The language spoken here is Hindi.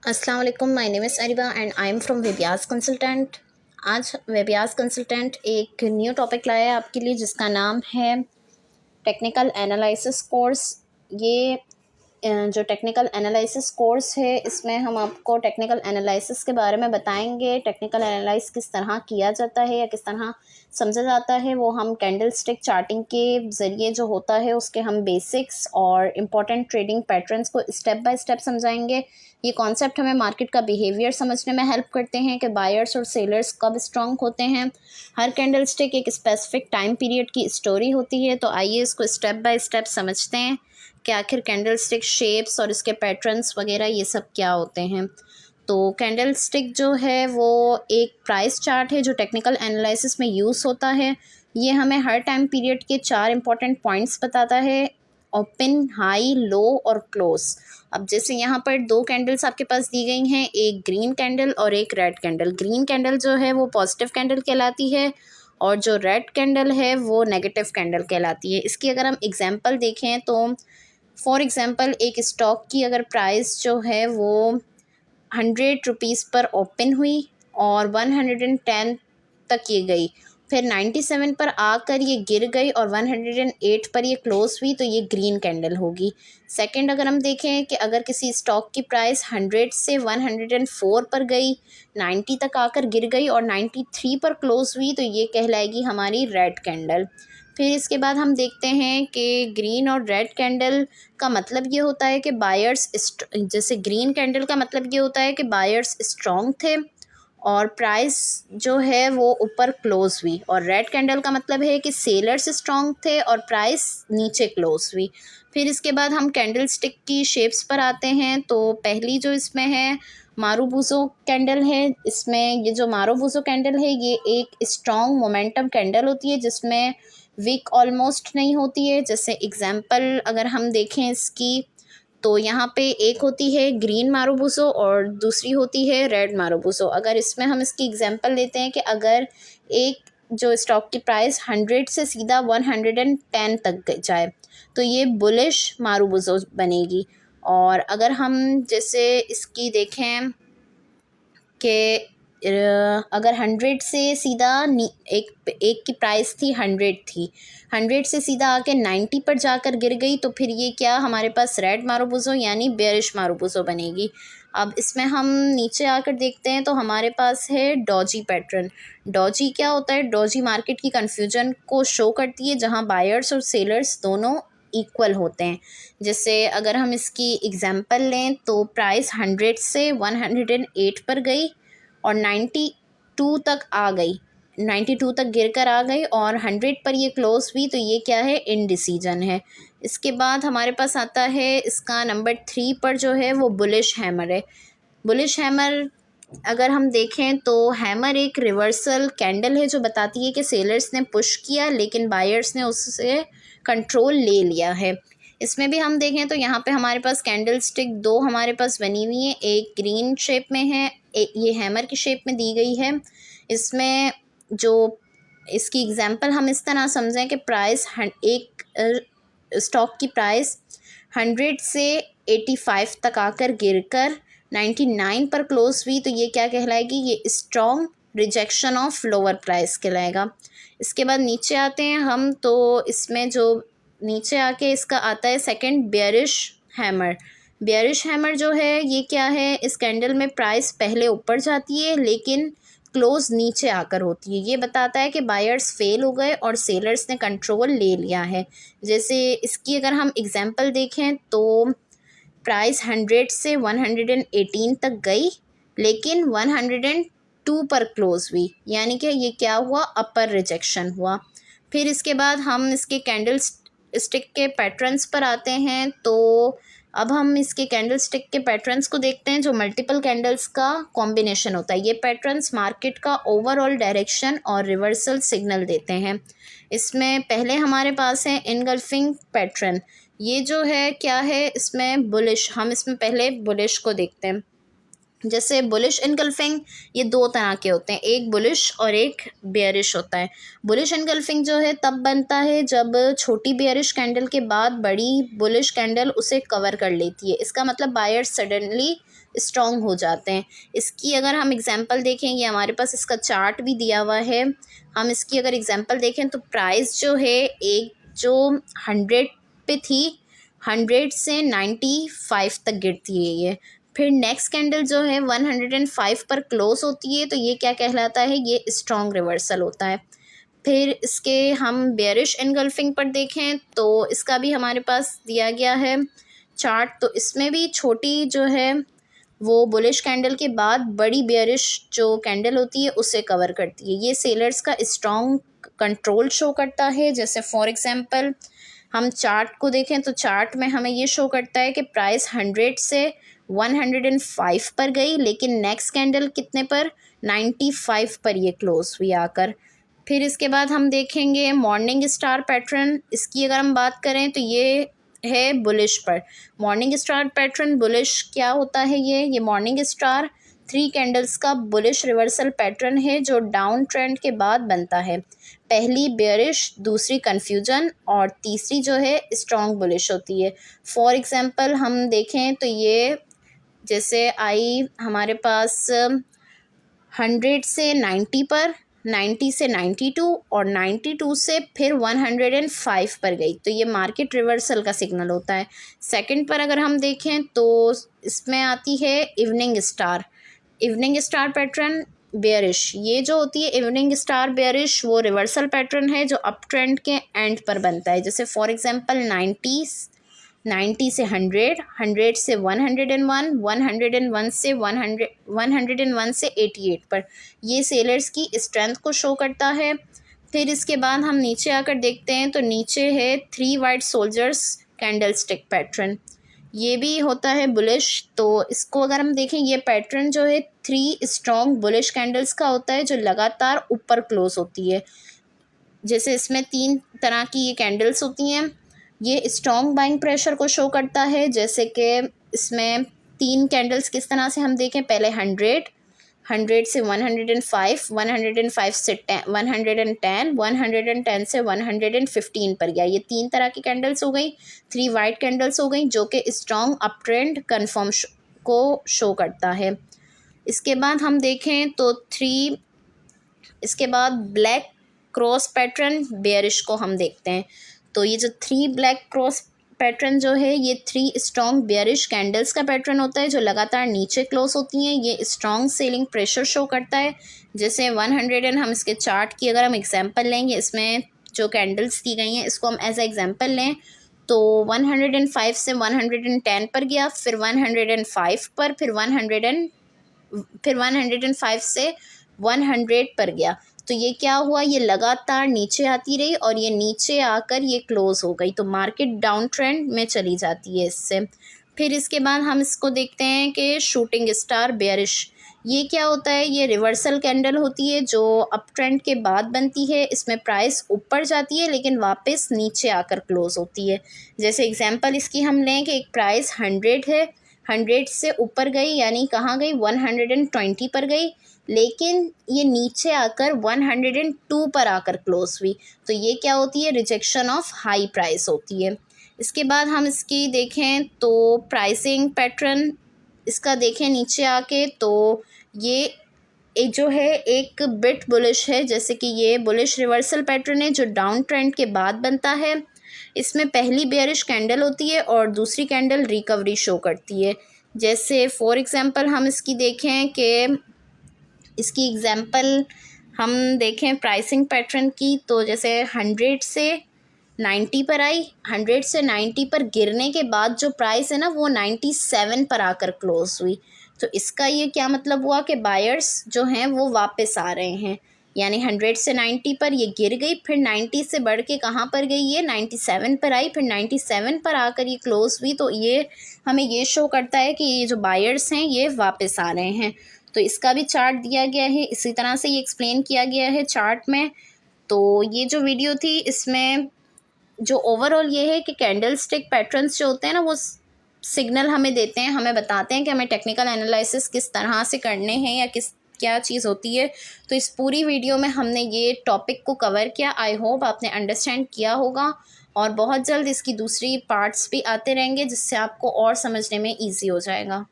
अस्सलाम वालेकुम, my name is Areeba and I am from Webias consultant. आज वेबियास कंसल्टेंट एक न्यू टॉपिक लाया है आपके लिए जिसका नाम है टेक्निकल एनालिसिस कोर्स। ये जो टेक्निकल एनालिसिस कोर्स है इसमें हम आपको टेक्निकल एनालिसिस के बारे में बताएंगे। टेक्निकल एनालाइज किस तरह किया जाता है या किस तरह समझा जाता है वो हम कैंडल स्टिक चार्टिंग के ज़रिए जो होता है उसके हम बेसिक्स और इम्पॉर्टेंट ट्रेडिंग पैटर्न्स को स्टेप बाय स्टेप समझाएंगे। ये कॉन्सेप्ट हमें मार्केट का बिहेवियर समझने में हेल्प करते हैं कि बायर्स और सेलर्स कब स्ट्रॉन्ग होते हैं। हर कैंडल स्टिक एक स्पेसिफिक टाइम पीरियड की स्टोरी होती है, तो आइए इसको स्टेप बाय स्टेप समझते हैं कि आखिर कैंडल स्टिक शेप्स और इसके पैटर्न्स वगैरह ये सब क्या होते हैं। तो कैंडल स्टिक जो है वो एक प्राइस चार्ट है जो टेक्निकल एनालिसिस में यूज़ होता है। ये हमें हर टाइम पीरियड के 4 इंपॉर्टेंट पॉइंट्स बताता है: ओपन, हाई, लो और क्लोज। अब जैसे यहाँ पर 2 कैंडल्स आपके पास दी गई हैं, एक ग्रीन कैंडल और एक रेड कैंडल। ग्रीन कैंडल जो है वो पॉजिटिव कैंडल कहलाती है और जो रेड कैंडल है वो नेगेटिव कैंडल कहलाती है। इसकी अगर हम एग्जांपल देखें तो फॉर एग्ज़ाम्पल एक स्टॉक की अगर प्राइस जो है वो 100 रुपीज़ पर ओपन हुई और 110 तक ये गई, फिर 97 पर आकर ये गिर गई और 108 पर ये क्लोज हुई, तो ये ग्रीन कैंडल होगी। सेकंड अगर हम देखें कि अगर किसी स्टॉक की प्राइस 100 से 104 पर गई, 90 तक आकर गिर गई और 93 पर क्लोज हुई, तो ये कहलाएगी हमारी रेड कैंडल। फिर इसके बाद हम देखते हैं कि ग्रीन और रेड कैंडल का मतलब ये होता है कि बायर्स, जैसे ग्रीन कैंडल का मतलब ये होता है कि बायर्स स्ट्रॉन्ग थे और प्राइस जो है वो ऊपर क्लोज हुई, और रेड कैंडल का मतलब है कि सेलर्स स्ट्रॉन्ग थे और प्राइस नीचे क्लोज हुई। फिर इसके बाद हम कैंडल स्टिक की शेप्स पर आते हैं। तो पहली जो इसमें है मारुबुजो कैंडल है। इसमें ये जो मारुबुजो कैंडल है ये एक स्ट्रॉन्ग मोमेंटम कैंडल होती है जिसमें वीक ऑलमोस्ट नहीं होती है। जैसे एग्जांपल अगर हम देखें इसकी, तो यहाँ पे एक होती है ग्रीन मारुबुजो और दूसरी होती है रेड मारुबुजो। अगर इसमें हम इसकी एग्जांपल लेते हैं कि अगर एक जो स्टॉक की प्राइस 100 से सीधा 110 तक जाए तो ये बुलिश मारुबुजो बनेगी। और अगर हम जैसे इसकी देखें कि अगर 100 से सीधा एक की प्राइस थी 100 थी, 100 से सीधा आके 90 पर जाकर गिर गई, तो फिर ये क्या हमारे पास रेड मारुबुजो यानी बेयरिश मारुबुजो बनेगी। अब इसमें हम नीचे आकर देखते हैं तो हमारे पास है डॉजी पैटर्न। डॉजी क्या होता है? डॉजी मार्केट की कन्फ्यूजन को शो करती है जहां बायर्स और सेलर्स दोनों इक्वल होते हैं। जैसे अगर हम इसकी एग्जांपल लें तो प्राइस 100 से 108 पर गई और 92 तक आ गई, 92 तक गिरकर आ गई और 100 पर ये क्लोज हुई, तो ये क्या है? इनडिसीजन है। इसके बाद हमारे पास आता है इसका नंबर 3 पर जो है वो बुलिश हैमर है। बुलिश हैमर अगर हम देखें तो हैमर एक रिवर्सल कैंडल है जो बताती है कि सेलर्स ने पुश किया लेकिन बायर्स ने उससे कंट्रोल ले लिया है। इसमें भी हम देखें तो यहाँ पे हमारे पास कैंडल स्टिक 2 हमारे पास बनी हुई है, एक ग्रीन शेप में है, एक ये हैमर की शेप में दी गई है। इसमें जो इसकी एग्जांपल हम इस तरह समझें कि प्राइस एक स्टॉक की प्राइस 100 से 85 तक आकर गिरकर 99 पर क्लोज हुई, तो ये क्या कहलाएगी? ये strong rejection of lower price कहलाएगा। इसके बाद नीचे आते हैं हम, तो इसमें जो नीचे आके इसका आता है second bearish hammer. Bearish hammer जो है ये क्या है? इस कैंडल में प्राइस पहले ऊपर जाती है लेकिन क्लोज नीचे आकर होती है। ये बताता है कि बायर्स फेल हो गए और सेलर्स ने कंट्रोल ले लिया है। जैसे इसकी अगर हम एग्जांपल देखें तो प्राइस 100 से 118 तक गई लेकिन 102 पर क्लोज हुई, यानी कि ये क्या हुआ? अपर रिजेक्शन हुआ। फिर इसके बाद हम इसके कैंडल स्टिक के पैटर्न्स पर आते हैं। तो अब हम इसके कैंडल स्टिक के पैटर्न्स को देखते हैं जो मल्टीपल कैंडल्स का कॉम्बिनेशन होता है। ये पैटर्न्स मार्केट का ओवरऑल डायरेक्शन और रिवर्सल सिग्नल देते हैं। इसमें पहले हमारे पास है इनगल्फिंग पैटर्न। ये जो है क्या है? इसमें बुलिश, हम इसमें पहले बुलिश को देखते हैं। जैसे बुलिश इनगल्फिंग ये 2 तरह के होते हैं, एक बुलिश और एक बेयरिश होता है। बुलिश इनगल्फिंग जो है तब बनता है जब छोटी बेयरिश कैंडल के बाद बड़ी बुलिश कैंडल उसे कवर कर लेती है। इसका मतलब बायर्स सडनली स्ट्रॉन्ग हो जाते हैं। इसकी अगर हम एग्जांपल देखें, ये हमारे पास इसका चार्ट भी दिया हुआ है, हम इसकी अगर एग्जांपल देखें तो प्राइस जो है एक जो 100 पे थी, 100 से 95 तक गिरती है ये। फिर नेक्स्ट कैंडल जो है 105 पर क्लोज होती है, तो ये क्या कहलाता है, ये स्ट्रॉन्ग रिवर्सल होता है। फिर इसके हम बेयरिश एनगल्फिंग पर देखें तो इसका भी हमारे पास दिया गया है चार्ट, तो इसमें भी छोटी जो है वो बुलिश कैंडल के बाद बड़ी बेयरिश जो कैंडल होती है उसे कवर करती है। ये सेलर्स का स्ट्रॉन्ग कंट्रोल शो करता है। जैसे फॉर एग्जांपल हम चार्ट को देखें तो चार्ट में हमें ये शो करता है कि प्राइस 100 से 105 पर गई, लेकिन नेक्स्ट कैंडल कितने पर, 95 पर ये क्लोज हुई आकर। फिर इसके बाद हम देखेंगे मॉर्निंग स्टार पैटर्न। इसकी अगर हम बात करें तो ये है बुलिश पर। मॉर्निंग स्टार पैटर्न बुलिश क्या होता है, ये मॉर्निंग स्टार 3 कैंडल्स का बुलिश रिवर्सल पैटर्न है जो डाउन ट्रेंड के बाद बनता है। पहली बेयरिश, दूसरी कन्फ्यूजन और तीसरी जो है स्ट्रॉन्ग बुलिश होती है। फॉर एग्जांपल हम देखें तो ये जैसे आई हमारे पास 100 से 90 पर, 90 से 92 और 92 से फिर 105 पर गई, तो ये मार्केट रिवर्सल का सिग्नल होता है। सेकंड पर अगर हम देखें तो इसमें आती है evening star. Evening star pattern bearish, ये जो होती है इवनिंग स्टार बेयरिश वो रिवर्सल पैटर्न है जो अप ट्रेंड के एंड पर बनता है। जैसे फॉर एग्जांपल 90 से 100, 100 से 101, 101 से 101 से 88 पर, ये सेलर्स की स्ट्रेंथ को शो करता है। फिर इसके बाद हम नीचे आकर देखते हैं तो नीचे है 3 white soldiers candle stick pattern, ये भी होता है बुलिश। तो इसको अगर हम देखें, ये पैटर्न जो है 3 स्ट्रॉन्ग बुलिश कैंडल्स का होता है जो लगातार ऊपर क्लोज होती है। जैसे इसमें 3 तरह की ये कैंडल्स होती हैं। ये स्ट्रॉन्ग बाइंग प्रेशर को शो करता है, जैसे कि इसमें 3 कैंडल्स किस तरह से हम देखें, पहले 100 से 105, 105 से 110, 110 से 115 पर गया। ये 3 तरह की कैंडल्स हो गई, 3 वाइट कैंडल्स हो गई जो कि स्ट्रॉन्ग अप ट्रेंड कन्फर्म को शो करता है। इसके बाद हम देखें तो इसके बाद ब्लैक क्रॉस पैटर्न बेयरिश को हम देखते हैं। तो ये जो 3 ब्लैक क्रॉस पैटर्न जो है ये 3 स्ट्रॉन्ग बेयरिश कैंडल्स का पैटर्न होता है जो लगातार नीचे क्लोज होती हैं। ये स्ट्रॉन्ग सेलिंग प्रेशर शो करता है। जैसे 100 हम इसके चार्ट की अगर हम एग्जांपल लेंगे, इसमें जो कैंडल्स दी गई हैं इसको हम एज ए एग्जांपल लें तो 105 से 110 पर गया, फिर 105 पर, फिर 105 से 100 पर गया। तो ये क्या हुआ, ये लगातार नीचे आती रही और ये नीचे आकर ये क्लोज हो गई, तो मार्केट डाउन ट्रेंड में चली जाती है इससे। फिर इसके बाद हम इसको देखते हैं कि शूटिंग स्टार बेयरिश, ये क्या होता है, ये रिवर्सल कैंडल होती है जो अप ट्रेंड के बाद बनती है। इसमें प्राइस ऊपर जाती है लेकिन वापस नीचे आकर क्लोज होती है। जैसे एग्जांपल इसकी हम लें कि एक प्राइस 100 है, 100 से ऊपर गई, यानी कहाँ गई, 120 पर गई, लेकिन ये नीचे आकर 102 पर आकर क्लोज हुई, तो ये क्या होती है, रिजेक्शन ऑफ हाई प्राइस होती है। इसके बाद हम इसकी देखें तो प्राइसिंग पैटर्न इसका देखें नीचे आके, तो ये जो है एक बिट बुलिश है, जैसे कि ये बुलिश रिवर्सल पैटर्न है जो डाउन ट्रेंड के बाद बनता है। इसमें पहली बेयरिश कैंडल होती है और दूसरी कैंडल रिकवरी शो करती है। जैसे फॉर एग्जांपल हम इसकी देखें कि इसकी एग्जांपल हम देखें प्राइसिंग पैटर्न की, तो जैसे 100 से 90 पर आई, 100 से 90 पर गिरने के बाद जो प्राइस है ना वो 97 पर आकर क्लोज हुई। तो इसका ये क्या मतलब हुआ कि बायर्स जो हैं वो वापस आ रहे हैं, यानी 100 से 90 पर ये गिर गई, फिर 90 से बढ़ के कहाँ पर गई, ये 97 पर आई, फिर 97 पर आकर ये क्लोज हुई। तो ये हमें ये शो करता है कि ये जो बायर्स हैं ये वापस आ रहे हैं। तो इसका भी चार्ट दिया गया है, इसी तरह से ये एक्सप्लेन किया गया है चार्ट में। तो ये जो वीडियो थी इसमें जो ओवरऑल ये है कि कैंडल स्टिक पैटर्न्स जो होते हैं ना वो सिग्नल हमें देते हैं, हमें बताते हैं कि हमें टेक्निकल एनालिसिस किस तरह से करने हैं या क्या चीज़ होती है। तो इस पूरी वीडियो में हमने ये टॉपिक को कवर किया। आई होप आपने अंडरस्टैंड किया होगा और बहुत जल्द इसकी दूसरी पार्ट्स भी आते रहेंगे जिससे आपको और समझने में ईजी हो जाएगा।